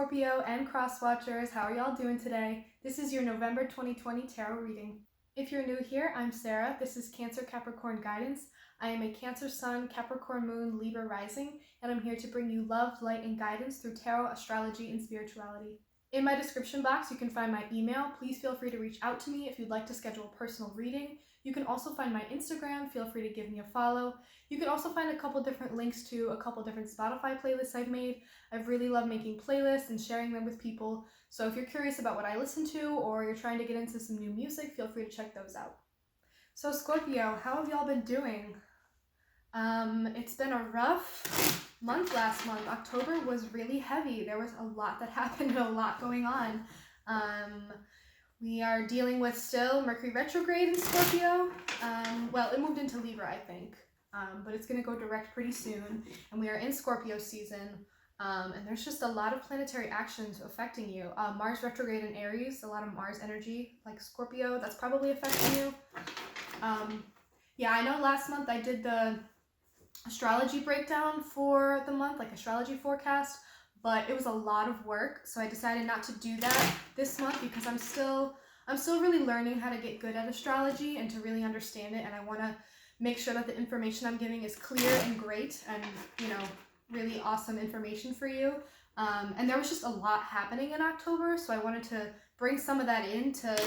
Scorpio and cross watchers, how are y'all doing today? This is your November 2020 tarot reading. If you're new here, I'm Sarah. This is Cancer Capricorn guidance. I am a Cancer Sun, Capricorn Moon, Libra rising, and I'm here to bring you love, light, and guidance through tarot, astrology, and spirituality. In my description box, you can find my email. Please feel free to reach out to me if you'd like to schedule a personal reading. You can also find my Instagram. Feel free to give me a follow. You can also find a couple different links to a couple different Spotify playlists I've made. I really love making playlists and sharing them with people. So if you're curious about what I listen to or you're trying to get into some new music, feel free to check those out. So Scorpio, how have y'all been doing? It's been a rough month last month. October was really heavy. There was a lot that happened and a lot going on. We are dealing with still Mercury retrograde in Scorpio. Well, it moved into Libra, I think, but it's going to go direct pretty soon. And we are in Scorpio season, and there's just a lot of planetary actions affecting you. Mars retrograde in Aries, a lot of Mars energy, like Scorpio, that's probably affecting you. Yeah, I know last month I did the astrology breakdown for the month, like astrology forecast, but it was a lot of work, so I decided not to do that this month because I'm still really learning how to get good at astrology and to really understand it, and I want to make sure that the information I'm giving is clear and great and, you know, really awesome information for you. And there was just a lot happening in October, so I wanted to bring some of that in to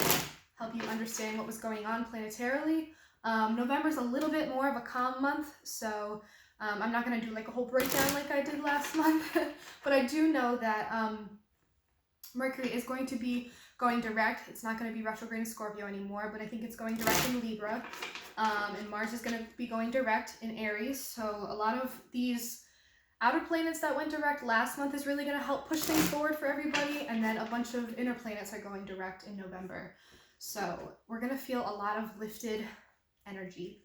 help you understand what was going on planetarily. November's a little bit more of a calm month, so I'm not going to do like a whole breakdown like I did last month, but I do know that Mercury is going to be going direct. It's not going to be retrograde in Scorpio anymore, but I think it's going direct in Libra, and Mars is going to be going direct in Aries, so a lot of these outer planets that went direct last month is really going to help push things forward for everybody, and then a bunch of inner planets are going direct in November, so we're going to feel a lot of lifted energy.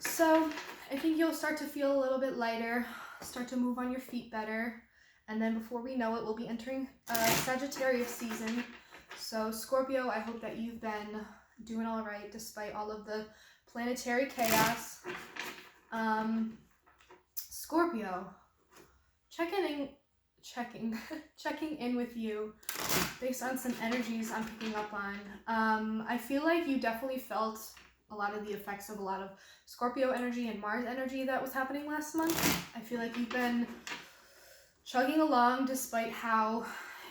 So I think you'll start to feel a little bit lighter, start to move on your feet better, and then before we know it, we'll be entering Sagittarius season. So Scorpio, I hope that you've been doing all right despite all of the planetary chaos. Scorpio, checking in with you based on some energies I'm picking up on. I feel like you definitely felt a lot of the effects of a lot of Scorpio energy and Mars energy that was happening last month. I feel like you've been chugging along despite how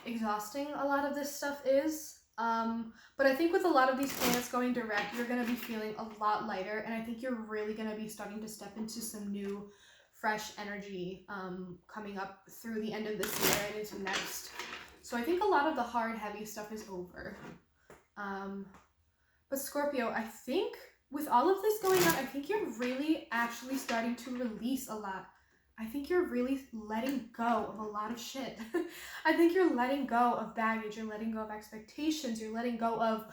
exhausting a lot of this stuff is. But I think with a lot of these planets going direct, you're going to be feeling a lot lighter, and I think you're really going to be starting to step into some new, fresh energy coming up through the end of this year and into next. So I think a lot of the hard, heavy stuff is over. But Scorpio, I think with all of this going on, I think you're really actually starting to release a lot. I think you're really letting go of a lot of shit. I think you're letting go of baggage, you're letting go of expectations, you're letting go of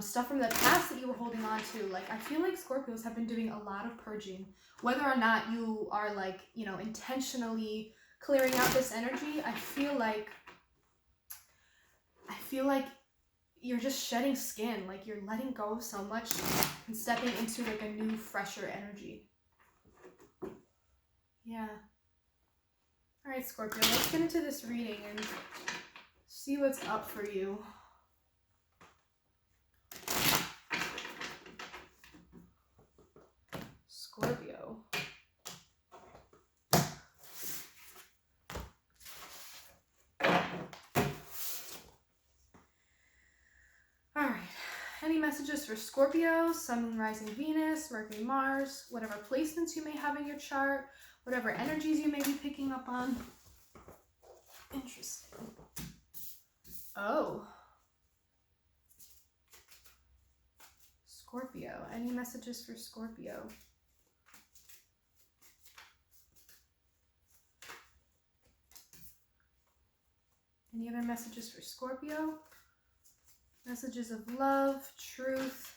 stuff from the past that you were holding on to. Like, I feel like Scorpios have been doing a lot of purging. Whether or not you are, like, you know, intentionally clearing out this energy, I feel like you're just shedding skin, like you're letting go of so much and stepping into like a new, fresher energy. Yeah. All right, Scorpio, let's get into this reading and see what's up for you. Scorpio. Alright, any messages for Scorpio, Sun, Moon, Rising, Venus, Mercury, Mars, whatever placements you may have in your chart, whatever energies you may be picking up on. Interesting. Oh. Scorpio, any messages for Scorpio? Any other messages for Scorpio? Messages of love, truth.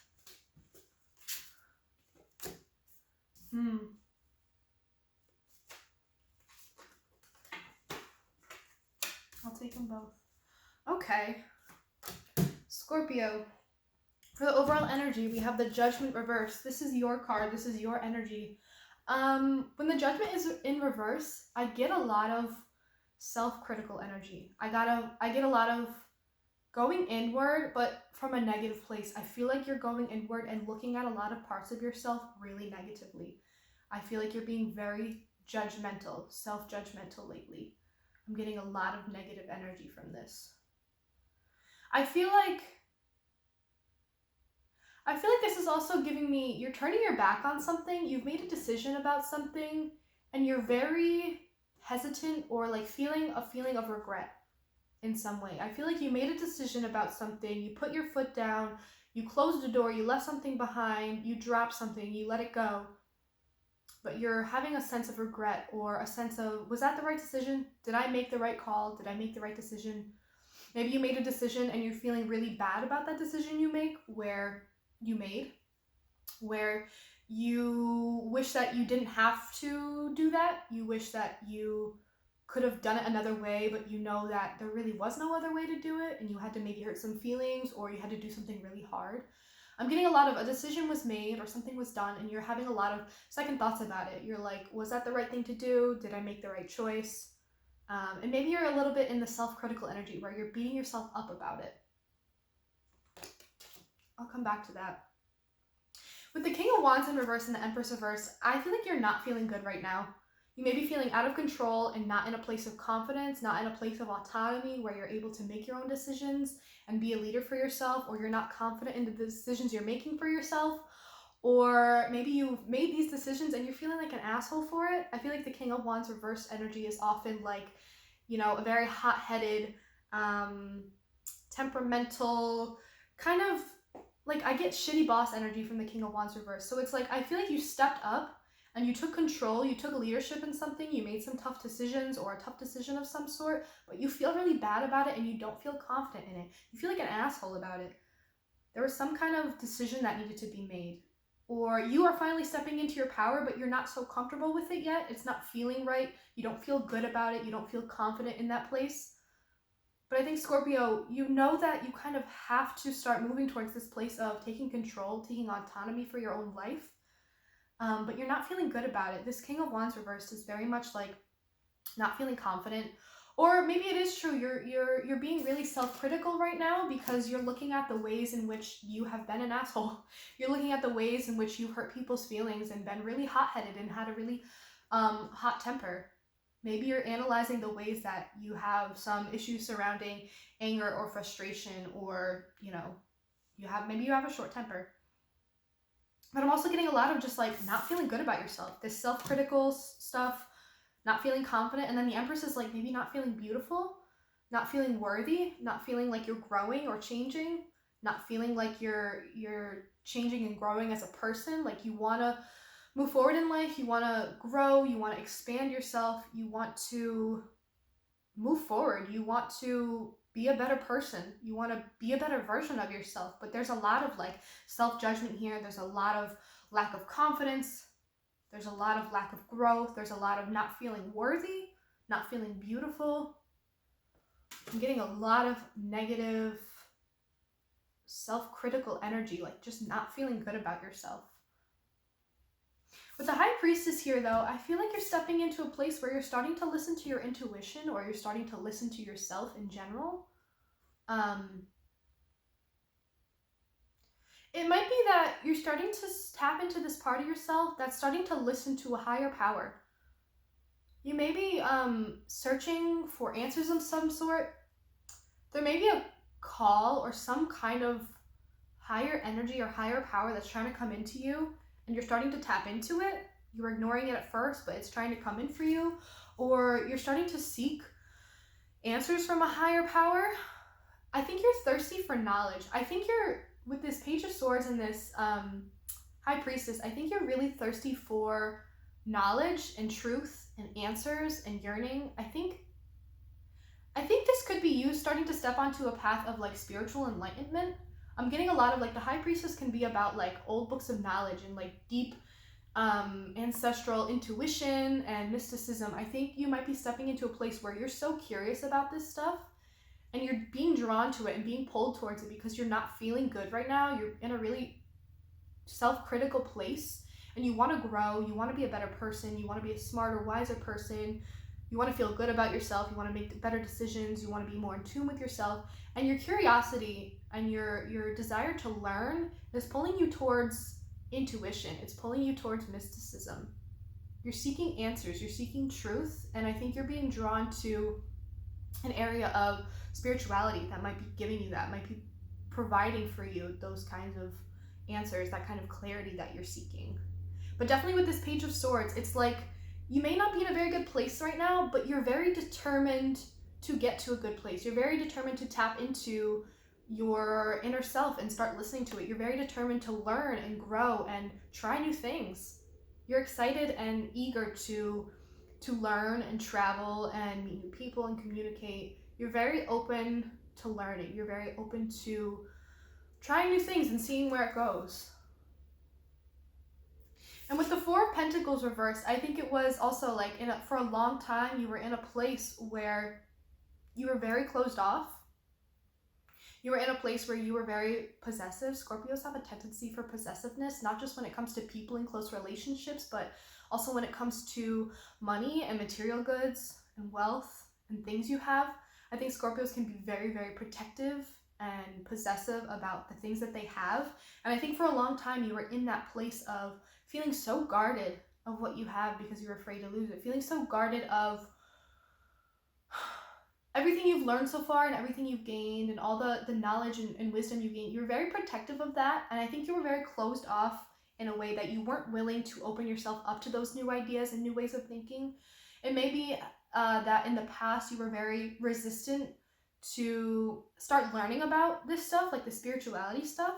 I'll take them both. Okay. Scorpio. For the overall energy, we have the Judgment reverse. This is your card. This is your energy. When the Judgment is in reverse, I get a lot of self-critical energy. I get a lot of going inward, but from a negative place. I feel like you're going inward and looking at a lot of parts of yourself really negatively. I feel like you're being very judgmental, self-judgmental lately. I'm getting a lot of negative energy from this. I feel like this is also giving me, you're turning your back on something, you've made a decision about something, and you're very hesitant or like feeling a feeling of regret in some way. I feel like you made a decision about something, you put your foot down, you closed the door, you left something behind, you dropped something, you let it go, but you're having a sense of regret or a sense of, was that the right decision? Did I make the right call? Did I make the right decision? Maybe you made a decision and you're feeling really bad about that decision you made, where you wish that you didn't have to do that. You wish that you could have done it another way, but you know that there really was no other way to do it, and you had to maybe hurt some feelings, or you had to do something really hard. I'm getting a lot of, a decision was made or something was done, and you're having a lot of second thoughts about it. You're like, was that the right thing to do? Did I make the right choice? And maybe you're a little bit in the self-critical energy where you're beating yourself up about it. I'll come back to that. With the King of Wands in reverse and the Empress reverse, I feel like you're not feeling good right now. You may be feeling out of control and not in a place of confidence, not in a place of autonomy where you're able to make your own decisions and be a leader for yourself, or you're not confident in the decisions you're making for yourself, or maybe you've made these decisions and you're feeling like an asshole for it. I feel like the King of Wands reverse energy is often like, you know, a very hot-headed, temperamental, kind of like, I get shitty boss energy from the King of Wands reverse. So it's like, I feel like you stepped up and you took control, you took leadership in something, you made some tough decisions or a tough decision of some sort, but you feel really bad about it and you don't feel confident in it. You feel like an asshole about it. There was some kind of decision that needed to be made. Or you are finally stepping into your power, but you're not so comfortable with it yet. It's not feeling right. You don't feel good about it. You don't feel confident in that place. But I think, Scorpio, you know that you kind of have to start moving towards this place of taking control, taking autonomy for your own life. But you're not feeling good about it. This King of Wands reversed is very much like not feeling confident. Or maybe it is true, you're being really self-critical right now because you're looking at the ways in which you have been an asshole. You're looking at the ways in which you've hurt people's feelings and been really hot-headed and had a really hot temper. Maybe you're analyzing the ways that you have some issues surrounding anger or frustration, or, you know, maybe you have a short temper. But I'm also getting a lot of just like not feeling good about yourself. This self-critical stuff, not feeling confident. And then the Empress is like maybe not feeling beautiful, not feeling worthy, not feeling like you're growing or changing, not feeling like you're changing and growing as a person. Like you want to move forward in life, you want to grow, you want to expand yourself, you want to move forward, you want to be a better person, you want to be a better version of yourself. But there's a lot of like self-judgment here. There's a lot of lack of confidence. There's a lot of lack of growth. There's a lot of not feeling worthy, not feeling beautiful. I'm getting a lot of negative self-critical energy, like just not feeling good about yourself. With the High Priestess here, though, I feel like you're stepping into a place where you're starting to listen to your intuition, or you're starting to listen to yourself in general. It might be that you're starting to tap into this part of yourself that's starting to listen to a higher power. You may be searching for answers of some sort. There may be a call or some kind of higher energy or higher power that's trying to come into you, and you're starting to tap into it. You're ignoring it at first, but it's trying to come in for you. Or you're starting to seek answers from a higher power. I think you're thirsty for knowledge. I think you're, with this Page of Swords and this High Priestess, I think you're really thirsty for knowledge and truth and answers and yearning. I think this could be you starting to step onto a path of like spiritual enlightenment. I'm getting a lot of like the High Priestess can be about like old books of knowledge and like deep ancestral intuition and mysticism. I think you might be stepping into a place where you're so curious about this stuff and you're being drawn to it and being pulled towards it because you're not feeling good right now. You're in a really self-critical place and you want to grow, you want to be a better person, you want to be a smarter, wiser person, You want to feel good about yourself. You want to make better decisions. You want to be more in tune with yourself. And your curiosity and your desire to learn is pulling you towards intuition. It's pulling you towards mysticism. You're seeking answers. You're seeking truth. And I think you're being drawn to an area of spirituality that might be giving you that, might be providing for you those kinds of answers, that kind of clarity that you're seeking. But definitely with this Page of Swords, it's like you may not be in a very good place right now, but you're very determined to get to a good place. You're very determined to tap into your inner self and start listening to it. You're very determined to learn and grow and try new things. You're excited and eager to learn and travel and meet new people and communicate. You're very open to learning. You're very open to trying new things and seeing where it goes. And with the Four of Pentacles reversed, I think it was also like for a long time you were in a place where you were very closed off. You were in a place where you were very possessive. Scorpios have a tendency for possessiveness, not just when it comes to people in close relationships, but also when it comes to money and material goods and wealth and things you have. I think Scorpios can be very, very protective and possessive about the things that they have. And I think for a long time you were in that place of feeling so guarded of what you have because you're afraid to lose it. Feeling so guarded of everything you've learned so far and everything you've gained and all the knowledge and wisdom you gained. You're very protective of that. And I think you were very closed off in a way that you weren't willing to open yourself up to those new ideas and new ways of thinking. It may be that in the past you were very resistant to start learning about this stuff, like the spirituality stuff.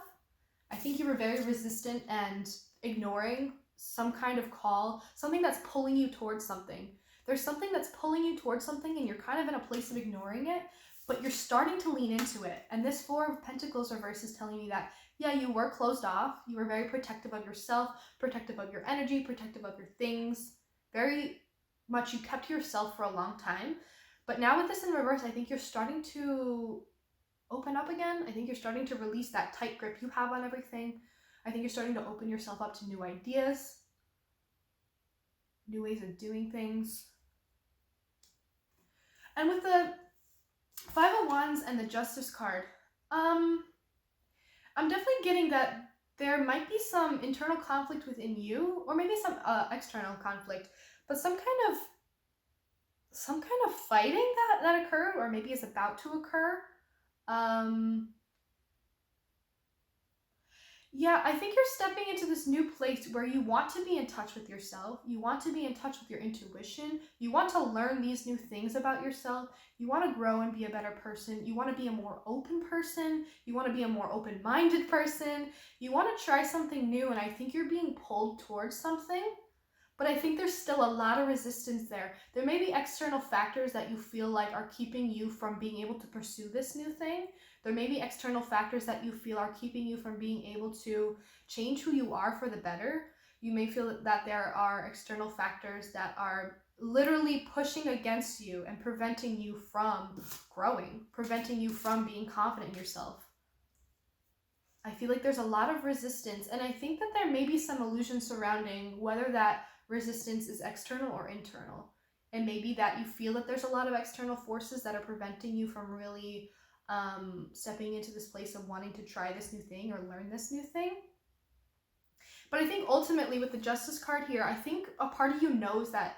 I think you were very resistant and ignoring some kind of call, something that's pulling you towards something. There's something that's pulling you towards something and you're kind of in a place of ignoring it, but you're starting to lean into it. And this Four of Pentacles reverse is telling me that, yeah, you were closed off. You were very protective of yourself, protective of your energy, protective of your things. Very much you kept to yourself for a long time. But now with this in reverse, I think you're starting to open up again. I think you're starting to release that tight grip you have on everything. I think you're starting to open yourself up to new ideas, new ways of doing things. And with the Five of Wands and the Justice card, I'm definitely getting that there might be some internal conflict within you, or maybe some external conflict, but some kind of fighting that occurred, or maybe is about to occur. Yeah, I think you're stepping into this new place where you want to be in touch with yourself. You want to be in touch with your intuition. You want to learn these new things about yourself. You want to grow and be a better person. You want to be a more open person. You want to be a more open-minded person. You want to try something new, and I think you're being pulled towards something. But I think there's still a lot of resistance there. There may be external factors that you feel like are keeping you from being able to pursue this new thing. There may be external factors that you feel are keeping you from being able to change who you are for the better. You may feel that there are external factors that are literally pushing against you and preventing you from growing, preventing you from being confident in yourself. I feel like there's a lot of resistance, and I think that there may be some illusion surrounding whether that resistance is external or internal. And maybe that you feel that there's a lot of external forces that are preventing you from really stepping into this place of wanting to try this new thing or learn this new thing. But I think ultimately with the Justice card here, I think a part of you knows that,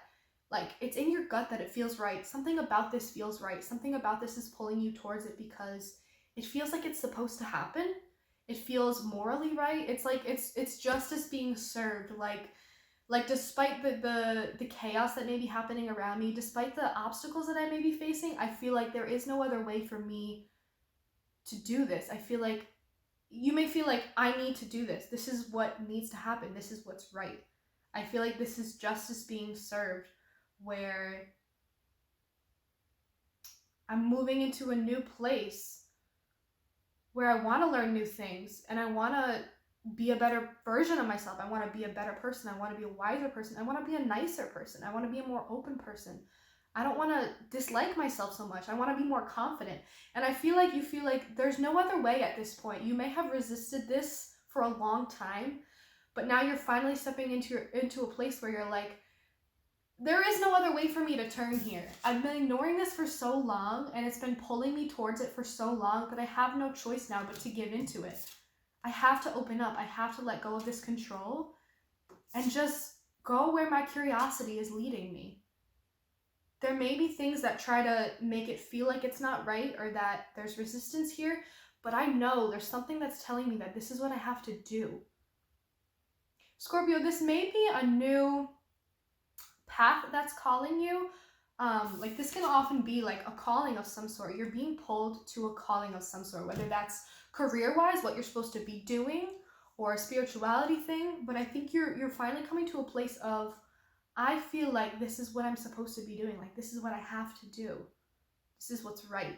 like, it's in your gut that it feels right. Something about this feels right. Something about this is pulling you towards it because it feels like it's supposed to happen. It feels morally right. It's like it's justice being served. Like despite the chaos that may be happening around me, despite the obstacles that I may be facing, I feel like there is no other way for me to do this. I feel like you may feel like I need to do this. This is what needs to happen. This is what's right. I feel like this is justice being served, where I'm moving into a new place where I want to learn new things and I want to be a better version of myself. I want to be a better person. I want to be a wiser person. I want to be a nicer person. I want to be a more open person. I don't want to dislike myself so much. I want to be more confident. And I feel like you feel like there's no other way at this point. You may have resisted this for a long time, but now you're finally stepping into a place where you're like, there is no other way for me to turn here. I've been ignoring this for so long, and it's been pulling me towards it for so long that I have no choice now but to give into it. I have to open up. I have to let go of this control and just go where my curiosity is leading me. There may be things that try to make it feel like it's not right or that there's resistance here, but I know there's something that's telling me that this is what I have to do. Scorpio, this may be a new path that's calling you. Like this can often be like a calling of some sort. You're being pulled to a calling of some sort, whether that's career-wise, what you're supposed to be doing, or a spirituality thing. But I think you're finally coming to a place of, I feel like this is what I'm supposed to be doing. Like this is what I have to do. This is what's right.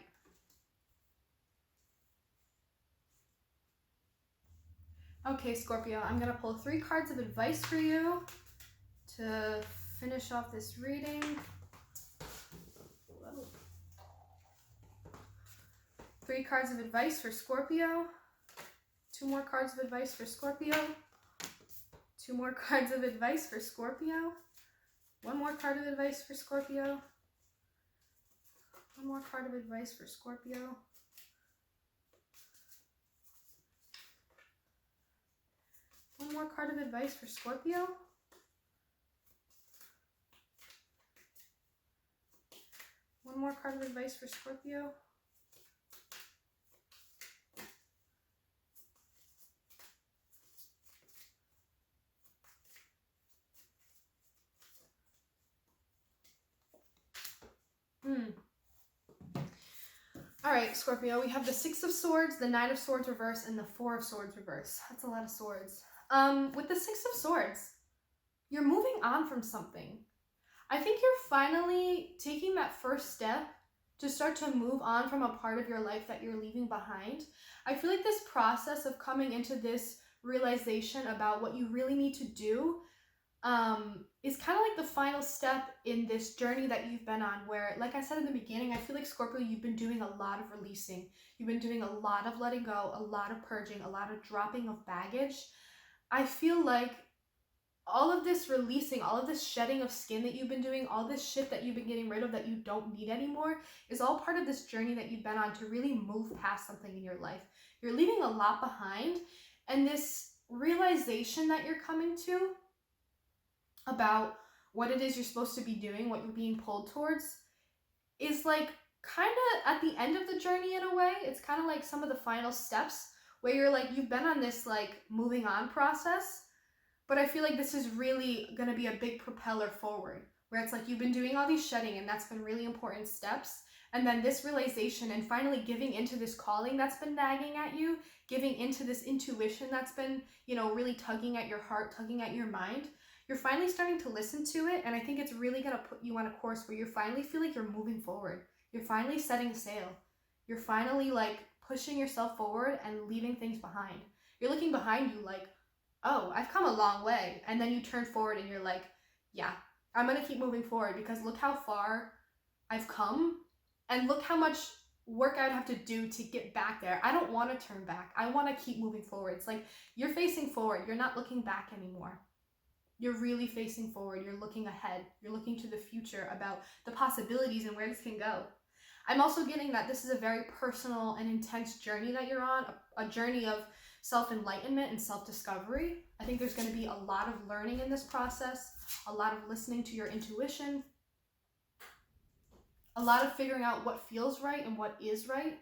Okay, Scorpio, I'm going to pull 3 cards of advice for you to finish off this reading. Whoa. 3 cards of advice for Scorpio. 2 more cards of advice for Scorpio. 2 more cards of advice for Scorpio. 1 more card of advice for Scorpio. 1 more card of advice for Scorpio. 1 more card of advice for Scorpio. 1 more card of advice for Scorpio. All right, Scorpio, we have the 6 of Swords, the 9 of Swords reverse, and the 4 of Swords reverse. That's a lot of swords. With the 6 of Swords, you're moving on from something. I think you're finally taking that first step to start to move on from a part of your life that you're leaving behind. I feel like this process of coming into this realization about what you really need to do is kind of like the final step in this journey that you've been on, where, like I said in the beginning, I feel like, Scorpio, you've been doing a lot of releasing. You've been doing a lot of letting go, a lot of purging, a lot of dropping of baggage. I feel like all of this releasing, all of this shedding of skin that you've been doing, all this shit that you've been getting rid of that you don't need anymore, is all part of this journey that you've been on to really move past something in your life. You're leaving a lot behind, and this realization that you're coming to about what it is you're supposed to be doing, what you're being pulled towards, is like kind of at the end of the journey in a way. It's kind of like some of the final steps where you're like, you've been on this like moving on process, but I feel like this is really going to be a big propeller forward, where it's like you've been doing all these shedding, and that's been really important steps. And then this realization and finally giving into this calling that's been nagging at you, giving into this intuition that's been, really tugging at your heart, tugging at your mind. You're finally starting to listen to it, and I think it's really going to put you on a course where you finally feel like you're moving forward. You're finally setting sail. You're finally like pushing yourself forward and leaving things behind. You're looking behind you like, oh, I've come a long way. And then you turn forward and you're like, yeah, I'm going to keep moving forward because look how far I've come and look how much work I would have to do to get back there. I don't want to turn back. I want to keep moving forward. It's like you're facing forward. You're not looking back anymore. You're really facing forward. You're looking ahead. You're looking to the future about the possibilities and where this can go. I'm also getting that this is a very personal and intense journey that you're on, a journey of self-enlightenment and self-discovery. I think there's going to be a lot of learning in this process, a lot of listening to your intuition, a lot of figuring out what feels right and what is right,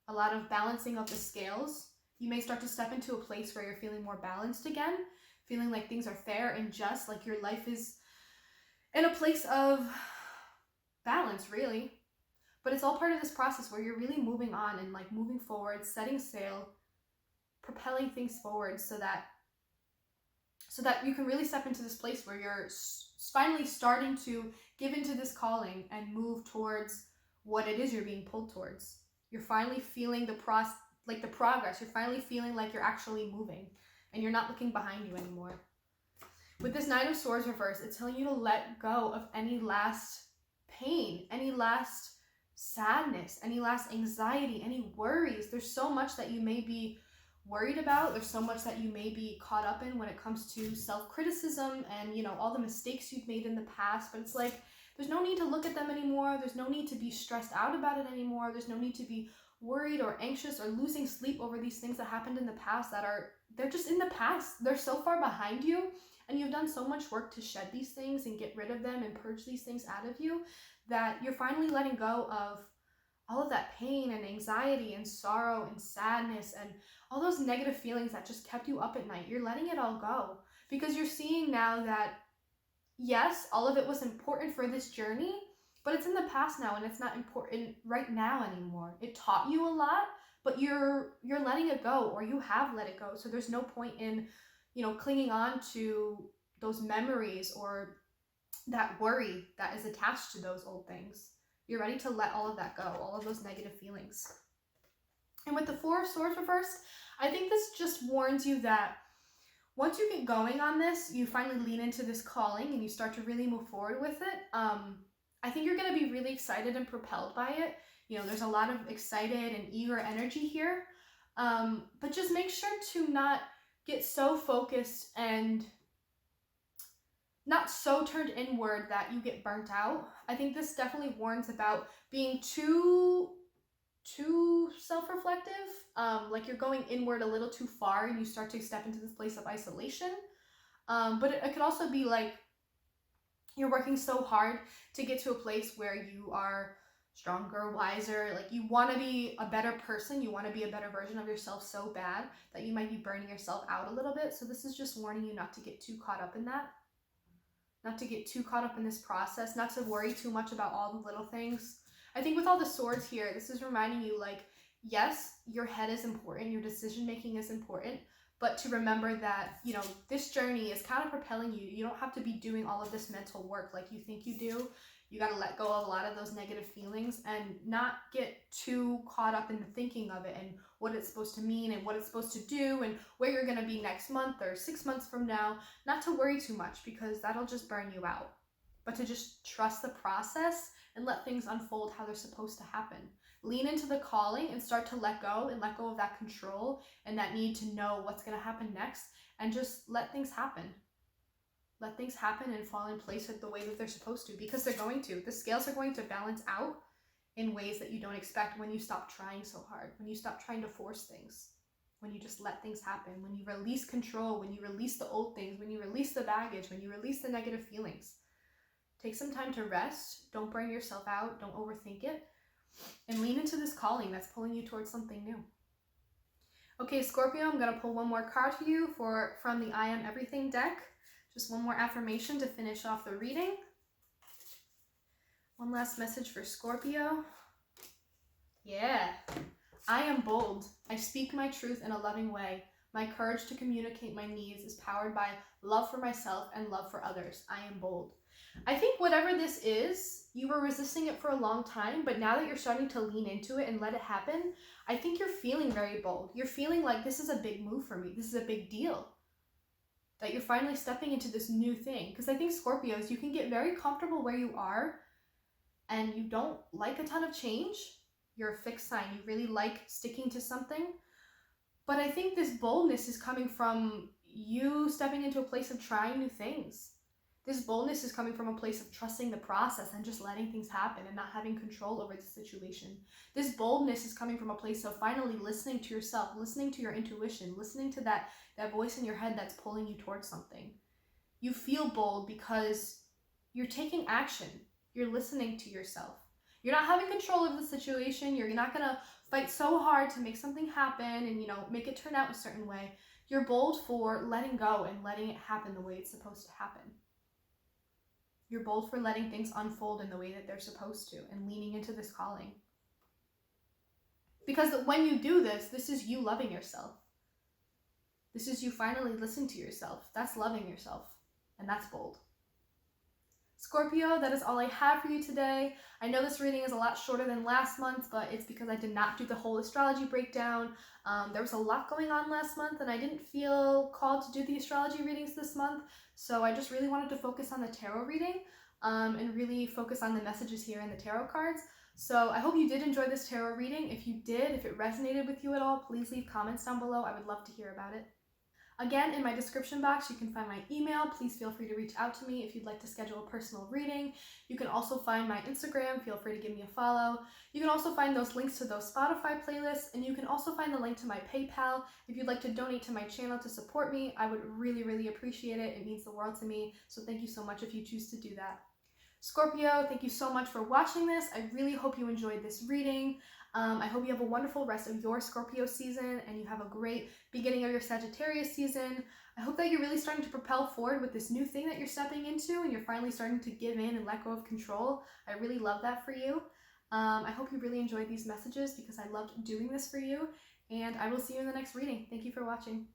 a lot of balancing of the scales. You may start to step into a place where you're feeling more balanced again, feeling like things are fair and just, like your life is in a place of balance, really. But it's all part of this process where you're really moving on and like moving forward, setting sail, propelling things forward so that you can really step into this place where you're finally starting to give into this calling and move towards what it is you're being pulled towards. You're finally feeling the progress. You're finally feeling like you're actually moving and you're not looking behind you anymore. With this 9 of Swords reverse, it's telling you to let go of any last pain, any last sadness, any last anxiety, any worries. There's so much that you may be worried about. There's so much that you may be caught up in when it comes to self-criticism and, you know, all the mistakes you've made in the past. But it's like, there's no need to look at them anymore. There's no need to be stressed out about it anymore. There's no need to be worried or anxious or losing sleep over these things that happened in the past they're just in the past. They're so far behind you, and you've done so much work to shed these things and get rid of them and purge these things out of you that you're finally letting go of all of that pain and anxiety and sorrow and sadness and all those negative feelings that just kept you up at night. You're letting it all go because you're seeing now that, yes, all of it was important for this journey, but it's in the past now and it's not important right now anymore. It taught you a lot, but you're letting it go, or you have let it go. So there's no point in, you know, clinging on to those memories or that worry that is attached to those old things. You're ready to let all of that go, all of those negative feelings. And with the Four of Swords reversed, I think this just warns you that once you get going on this, you finally lean into this calling and you start to really move forward with it. I think you're going to be really excited and propelled by it. You know, there's a lot of excited and eager energy here. But just make sure to not get so focused and not so turned inward that you get burnt out. I think this definitely warns about being too self-reflective, like you're going inward a little too far and you start to step into this place of isolation. But it could also be like you're working so hard to get to a place where you are stronger, wiser, like you want to be a better person, you want to be a better version of yourself so bad that you might be burning yourself out a little bit. So this is just warning you not to get too caught up in that, not to get too caught up in this process, not to worry too much about all the little things. I think with all the swords here, this is reminding you, like, yes, your head is important, your decision making is important, but to remember that, you know, this journey is kind of propelling you. You don't have to be doing all of this mental work like you think you do. You got to let go of a lot of those negative feelings and not get too caught up in the thinking of it and what it's supposed to mean and what it's supposed to do and where you're going to be next month or 6 months from now. Not to worry too much because that'll just burn you out, but to just trust the process and let things unfold how they're supposed to happen. Lean into the calling and start to let go of that control and that need to know what's going to happen next, and just let things happen. Let things happen and fall in place with the way that they're supposed to, because they're going to. The scales are going to balance out in ways that you don't expect when you stop trying so hard, when you stop trying to force things, when you just let things happen, when you release control, when you release the old things, when you release the baggage, when you release the negative feelings. Take some time to rest. Don't burn yourself out. Don't overthink it. And lean into this calling that's pulling you towards something new. Okay, Scorpio, I'm going to pull one more card for you from the I Am Everything deck. Just one more affirmation to finish off the reading. One last message for Scorpio. Yeah. I am bold. I speak my truth in a loving way. My courage to communicate my needs is powered by love for myself and love for others. I am bold. I think whatever this is, you were resisting it for a long time, but now that you're starting to lean into it and let it happen, I think you're feeling very bold. You're feeling like this is a big move for me. This is a big deal. That you're finally stepping into this new thing. Because I think Scorpios, you can get very comfortable where you are and you don't like a ton of change. You're a fixed sign. You really like sticking to something. But I think this boldness is coming from you stepping into a place of trying new things. This boldness is coming from a place of trusting the process and just letting things happen and not having control over the situation. This boldness is coming from a place of finally listening to yourself, listening to your intuition, listening to that voice in your head that's pulling you towards something. You feel bold because you're taking action. You're listening to yourself. You're not having control of the situation. You're not going to fight so hard to make something happen and, make it turn out a certain way. You're bold for letting go and letting it happen the way it's supposed to happen. You're bold for letting things unfold in the way that they're supposed to and leaning into this calling. Because when you do this, this is you loving yourself. This is you finally listening to yourself. That's loving yourself. And that's bold. Scorpio, that is all I have for you today. I know this reading is a lot shorter than last month, but it's because I did not do the whole astrology breakdown. There was a lot going on last month and I didn't feel called to do the astrology readings this month. So I just really wanted to focus on the tarot reading and really focus on the messages here in the tarot cards. So I hope you did enjoy this tarot reading. If you did, if it resonated with you at all, please leave comments down below. I would love to hear about it. Again, in my description box, you can find my email. Please feel free to reach out to me if you'd like to schedule a personal reading. You can also find my Instagram. Feel free to give me a follow. You can also find those links to those Spotify playlists, and you can also find the link to my PayPal. If you'd like to donate to my channel to support me, I would really, really appreciate it. It means the world to me, so thank you so much if you choose to do that. Scorpio, thank you so much for watching this. I really hope you enjoyed this reading. I hope you have a wonderful rest of your Scorpio season and you have a great beginning of your Sagittarius season. I hope that you're really starting to propel forward with this new thing that you're stepping into and you're finally starting to give in and let go of control. I really love that for you. I hope you really enjoyed these messages because I loved doing this for you, and I will see you in the next reading. Thank you for watching.